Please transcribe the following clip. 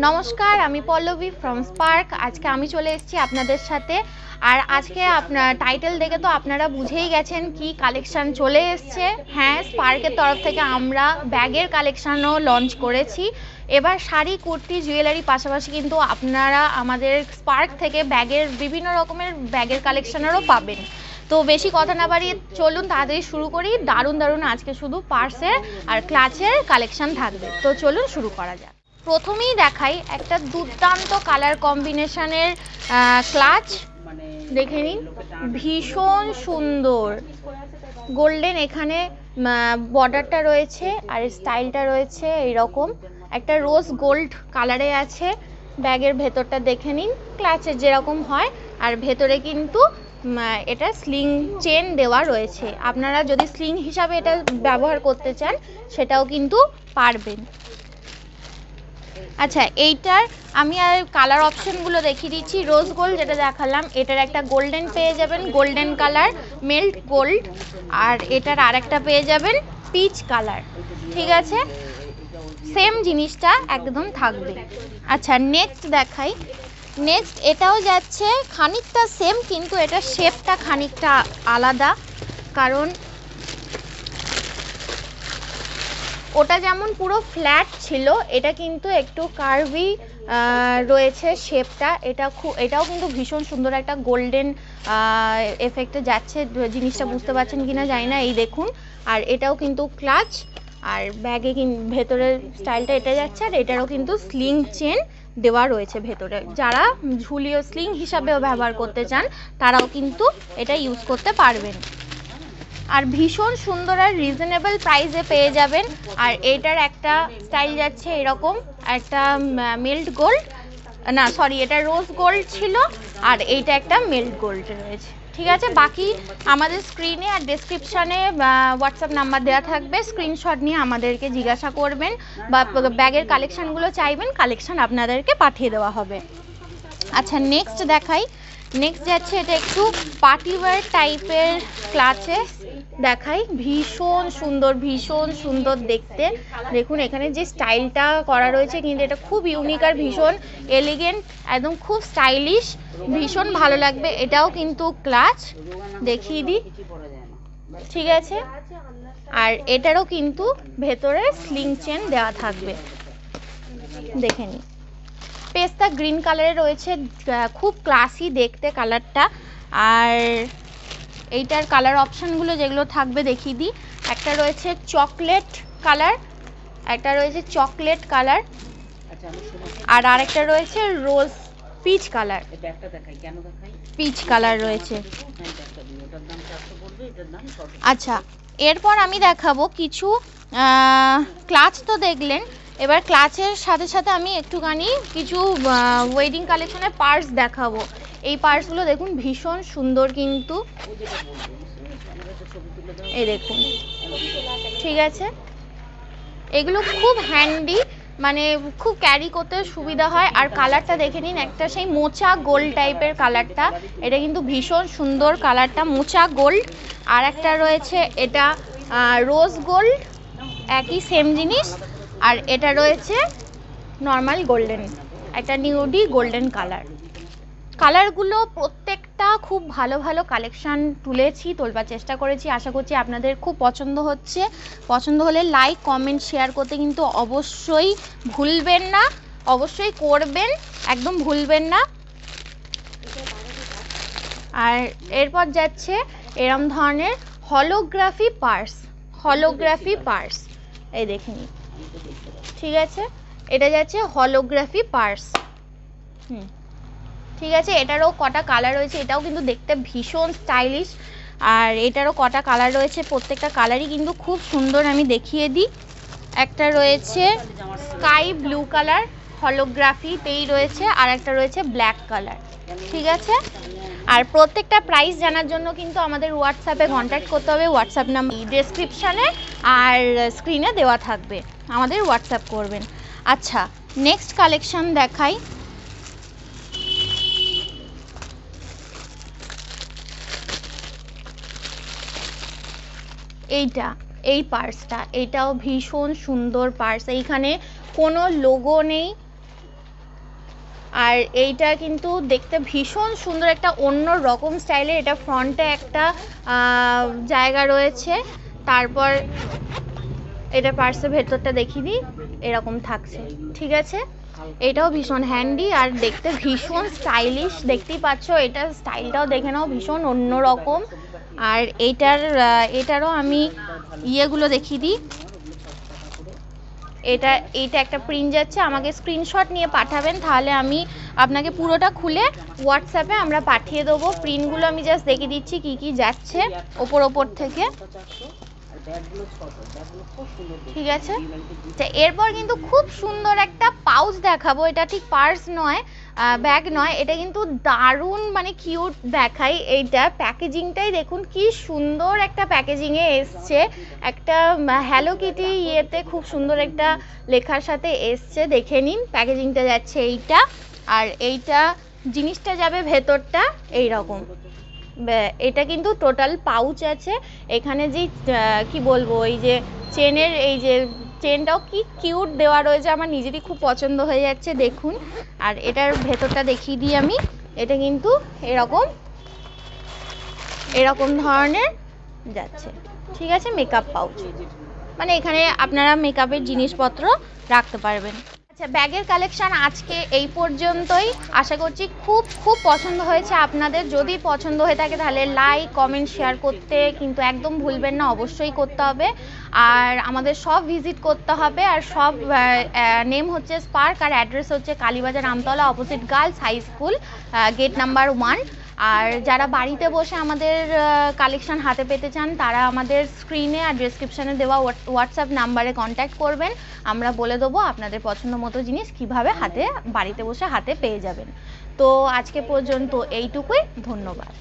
নমস্কার, আমি Pallavi from spark. আজকে আমি চলে এসেছি আপনাদের সাথে। আর আজকে আপনার টাইটেল দেখে তো আপনারা বুঝেই গেছেন কি কালেকশন চলে এসছে। হ্যাঁ, স্পার্কের তরফ থেকে আমরা ব্যাগের কালেকশনও লঞ্চ করেছি। এবার শাড়ি, কুর্তি, জুয়েলারি পাশাপাশি কিন্তু আপনারা আমাদের স্পার্ক থেকে ব্যাগের বিভিন্ন রকমের ব্যাগের কালেকশনেরও পাবেন। তো বেশি কথা না বাড়িয়ে চলুন তাড়াতাড়ি শুরু করি। দারুণ দারুণ আজকে শুধু পার্সের আর ক্লাচের কালেকশন থাকবে। তো চলুন শুরু করা যাক। প্রথমেই দেখাই একটা দুর্দান্ত কালার কম্বিনেশনের ক্লাচ, দেখে নিন, ভীষণ সুন্দর গোল্ডেন। এখানে বর্ডারটা রয়েছে আর স্টাইলটা রয়েছে এইরকম একটা রোজ গোল্ড কালারে আছে। ব্যাগের ভেতরটা দেখে নিন, ক্লাচের যেরকম হয়। আর ভেতরে কিন্তু এটা স্লিং চেন দেওয়া রয়েছে। আপনারা যদি স্লিং হিসাবে এটা ব্যবহার করতে চান সেটাও কিন্তু পারবেন। আচ্ছা, এইটার আমি আর কালার অপশনগুলো দেখিয়ে দিচ্ছি। রোজ গোল্ড যেটা দেখালাম, এটার একটা গোল্ডেন পেয়ে যাবেন, গোল্ডেন কালার মেল্ট গোল্ড। আর এটার আরেকটা পেয়ে যাবেন পিচ কালার। ঠিক আছে, সেম জিনিসটা একদম থাকবে। আচ্ছা, নেক্সট দেখাই। নেক্সট এটাও যাচ্ছে খানিকটা সেম, কিন্তু এটা শেপটা খানিকটা আলাদা। কারণ ওটা যেমন পুরো ফ্ল্যাট ছিল, এটা কিন্তু একটু কার্ভি রয়েছে শেপটা। এটাও কিন্তু ভীষণ সুন্দর একটা গোল্ডেন এফেক্টে যাচ্ছে। জিনিসটা বুঝতে পারছেন কিনা জানি না, এই দেখুন। আর এটাও কিন্তু ক্লাচ আর ব্যাগে ভেতরের স্টাইলটা এটা যাচ্ছে। আর এটারও কিন্তু স্লিং চেন দেওয়া রয়েছে ভেতরে। যারা ঝুলিয়ে স্লিং হিসাবেও ব্যবহার করতে চান তারাও কিন্তু এটা ইউজ করতে পারবেন। আর ভীষণ সুন্দর আর রিজনেবল প্রাইসে পেয়ে যাবেন। আর এটার একটা স্টাইল যাচ্ছে এরকম, একটা মেল্ট গোল্ড, না সরি, এটা রোজ গোল্ড ছিল। আর এইটা একটা মেল্ট গোল্ড রয়েছে। ঠিক আছে, বাকি আমাদের স্ক্রিনে আর ডেসক্রিপশানে হোয়াটসঅ্যাপ নাম্বার দেওয়া থাকবে। স্ক্রিনশট নিয়ে আমাদেরকে জিজ্ঞাসা করবেন বা ব্যাগের কালেকশানগুলো চাইবেন, কালেকশান আপনাদেরকে পাঠিয়ে দেওয়া হবে। আচ্ছা, নেক্সট দেখাই। নেক্সট যাচ্ছে এটা একটু পার্টিওয়্যার টাইপের ক্লাচে দেখাই। ভীষণ সুন্দর, ভীষণ সুন্দর দেখতে। দেখুন এখানে যে স্টাইলটা করা রয়েছে, কিন্তু এটা খুব ইউনিক আর ভীষণ এলিগেন্ট, একদম খুব স্টাইলিশ, ভীষণ ভালো লাগবে। এটাও কিন্তু ক্লাচ দেখিয়ে দিই। ঠিক আছে, আর এটারও কিন্তু ভেতরে স্লিং চেন দেওয়া থাকবে, দেখে নিই। পেস্তা গ্রিন কালারে রয়েছে, খুব ক্লাসি দেখতে কালারটা। আর এইটার কালার অপশানগুলো যেগুলো থাকবে দেখিয়ে দিই। একটা রয়েছে চকলেট কালার, একটা রয়েছে চকলেট কালার, আর আরেকটা রয়েছে রোজ পিচ কালার। পিচ কালার রয়েছে। আচ্ছা, এরপর আমি দেখাবো কিছু ক্লাচ। তো দেখলেন, এবার ক্লাচের সাথে সাথে আমি একটুখানি কিছু ওয়েডিং কালেকশনের পার্স দেখাবো। এই পার্সগুলো দেখুন ভীষণ সুন্দর কিন্তু, এই দেখুন। ঠিক আছে, এগুলো খুব হ্যান্ডি, মানে খুব ক্যারি করতে সুবিধা হয়। আর কালারটা দেখে নিন, একটা সেই মোচা গোল্ড টাইপের কালারটা। এটা কিন্তু ভীষণ সুন্দর কালারটা, মোচা গোল্ড। আর একটা রয়েছে এটা রোজ গোল্ড, একই সেম জিনিস। আর এটা রয়েছে নর্মাল গোল্ডেন, একটা নিউডি গোল্ডেন কালার। কালারগুলো প্রত্যেকটা খুব ভালো ভালো কালেকশান তুলেছি, তোলবার চেষ্টা করেছি। আশা করছি আপনাদের খুব পছন্দ হচ্ছে। পছন্দ হলে লাইক, কমেন্ট, শেয়ার করতে কিন্তু অবশ্যই ভুলবেন না। অবশ্যই করবেন, একদম ভুলবেন না। আর এরপর যাচ্ছে এরম ধরনের হলোগ্রাফি পার্স। হলোগ্রাফি পার্স, এই দেখে নিন। ঠিক আছে, এটা যাচ্ছে হলোগ্রাফি পার্স। ঠিক আছে, এটারও কটা কালার রয়েছে। এটাও কিন্তু দেখতে ভীষণ স্টাইলিশ। আর এটারও কটা কালার রয়েছে, প্রত্যেকটা কালারই কিন্তু খুব সুন্দর। আমি দেখিয়ে দিই। একটা রয়েছে স্কাই ব্লু কালার, হলোগ্রাফিতেই রয়েছে। আর একটা রয়েছে ব্ল্যাক কালার। ঠিক আছে, আর প্রত্যেকটা প্রাইস জানার জন্য কিন্তু আমাদের হোয়াটসঅ্যাপে কন্ট্যাক্ট করতে হবে। হোয়াটসঅ্যাপ নাম্বার ডেসক্রিপশানে আর স্ক্রিনে দেওয়া থাকবে, আমাদের হোয়াটসঅ্যাপ করবেন। আচ্ছা, নেক্সট কালেকশন দেখাই। এই পার্সটা, এটাও ভীষণ সুন্দর পার্স। এইখানে কোনো লোগো নেই, আর এইটা কিন্তু দেখতে ভীষণ সুন্দর, একটা অন্য রকম স্টাইলের। এটা ফ্রন্টে একটা জায়গা রয়েছে, তারপর এটা পার্সের ভেতরটা দেখিয়ে দিই, এরকম থাকছে, ঠিক আছে। এটাও ভীষণ হ্যান্ডি আর দেখতে ভীষণ স্টাইলিশ, দেখতেই পাচ্ছ। এটা স্টাইলটাও দেখে নাও, ভীষণ অন্য রকম। আর এটারও আমি ইয়েগুলো দেখিয়ে দিই। এইটা একটা প্রিন্ট যাচ্ছে, আমাকে স্ক্রিনশট নিয়ে পাঠাবেন, তাহলে আমি আপনাকে পুরোটা খুলে হোয়াটসঅ্যাপে আমরা পাঠিয়ে দেবো। প্রিন্টগুলো আমি জাস্ট দেখিয়ে দিচ্ছি কি কি যাচ্ছে ওপর থেকে, ঠিক আছে। এরপর কিন্তু খুব সুন্দর একটা পাউচ দেখাবো। এটা ঠিক পার্স নয়, ব্যাগ নয়, এটা কিন্তু দারুণ মানে কিউট দেখাই। এইটা প্যাকেজিংটাই দেখুন কি সুন্দর একটা প্যাকেজিংয়ে এসছে, একটা হ্যালো কিটি ইয়েতে খুব সুন্দর একটা লেখার সাথে এসছে, দেখে নিন। প্যাকেজিংটা যাচ্ছে এইটা, আর এইটা জিনিসটা যাবে ভেতরটা এইরকম। এটা কিন্তু টোটাল পাউচ আছে। এখানে যে কি বলবো, এই যে চেনের, এই যে চেনটাও কি কিউট দেওয়া রয়েছে, আমার নিজেরই খুব পছন্দ হয়ে যাচ্ছে, দেখুন। আর এটার ভেতরটা দেখিয়ে দিই আমি। এটা কিন্তু এরকম ধরনের যাচ্ছে, ঠিক আছে। মেকআপ পাউচ, মানে এখানে আপনারা মেকআপের জিনিসপত্র রাখতে পারবেন। আচ্ছা, ব্যাগের কালেকশান আজকে এই পর্যন্তই। আশা করছি খুব পছন্দ হয়েছে আপনাদের। যদি পছন্দ হয়ে থাকে তাহলে লাইক, কমেন্ট, শেয়ার করতে কিন্তু একদম ভুলবেন না, অবশ্যই করতে হবে। আর আমাদের সব ভিজিট করতে হবে। আর সব নেম হচ্ছে স্পার্ক, আর অ্যাড্রেস হচ্ছে Kalibazar Amtala, opposite girls high school, gate number 1। আর যারা বাড়িতে বসে আমাদের কালেকশান হাতে পেতে চান, তারা আমাদের স্ক্রিনে আর ডেসক্রিপশানে দেওয়া হোয়াটসঅ্যাপ নাম্বারে কন্ট্যাক্ট করবেন। আমরা বলে দেবো আপনাদের পছন্দ মতো জিনিস কিভাবে বাড়িতে বসে হাতে পেয়ে যাবেন। তো আজকে পর্যন্ত এইটুকুই, ধন্যবাদ।